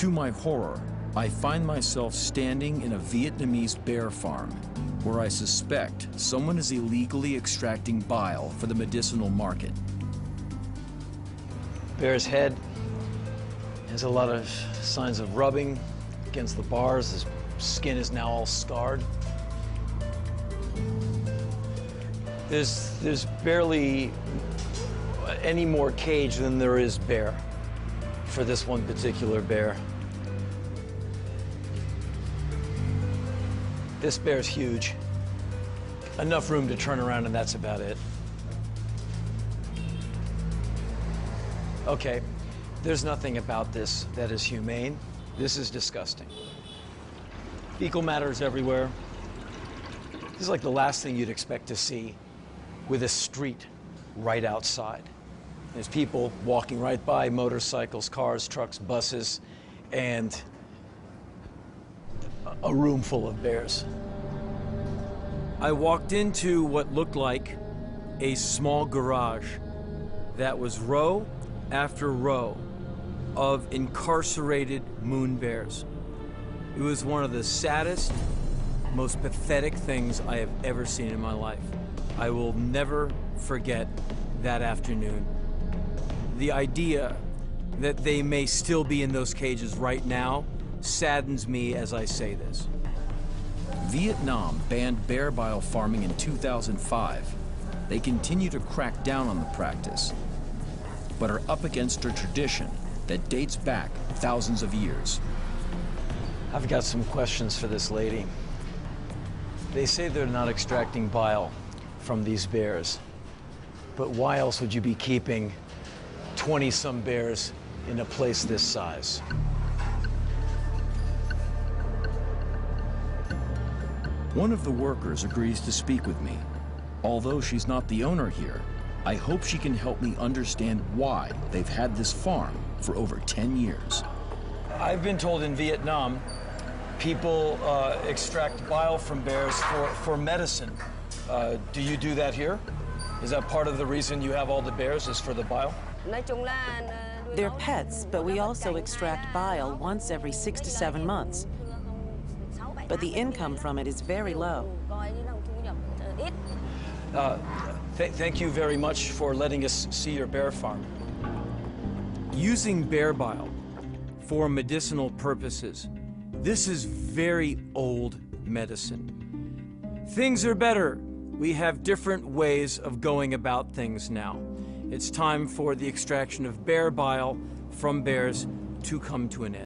To my horror, I find myself standing in a Vietnamese bear farm where I suspect someone is illegally extracting bile for the medicinal market. Bear's head has a lot of signs of rubbing against the bars. His skin is now all scarred. There's barely any more cage than there is bear for this one particular bear. This bear's huge. Enough room to turn around, and that's about it. Okay, there's nothing about this that is humane. This is disgusting. Fecal matter is everywhere. This is like the last thing you'd expect to see with a street right outside. There's people walking right by, motorcycles, cars, trucks, buses, and a room full of bears. I walked into what looked like a small garage that was row after row of incarcerated moon bears. It was one of the saddest, most pathetic things I have ever seen in my life. I will never forget that afternoon. The idea that they may still be in those cages right now saddens me as I say this. Vietnam banned bear bile farming in 2005. They continue to crack down on the practice, but are up against a tradition that dates back thousands of years. I've got some questions for this lady. They say they're not extracting bile from these bears, but why else would you be keeping 20-some bears in a place this size? One of the workers agrees to speak with me. Although she's not the owner here, I hope she can help me understand why they've had this farm for over 10 years. I've been told in Vietnam, people extract bile from bears for medicine. Do you do that here? Is that part of the reason you have all the bears, is for the bile? They're pets, but we also extract bile once every 6 to 7 months. But the income from it is very low. Thank you very much for letting us see your bear farm. Using bear bile for medicinal purposes, this is very old medicine. Things are better. We have different ways of going about things now. It's time for the extraction of bear bile from bears to come to an end.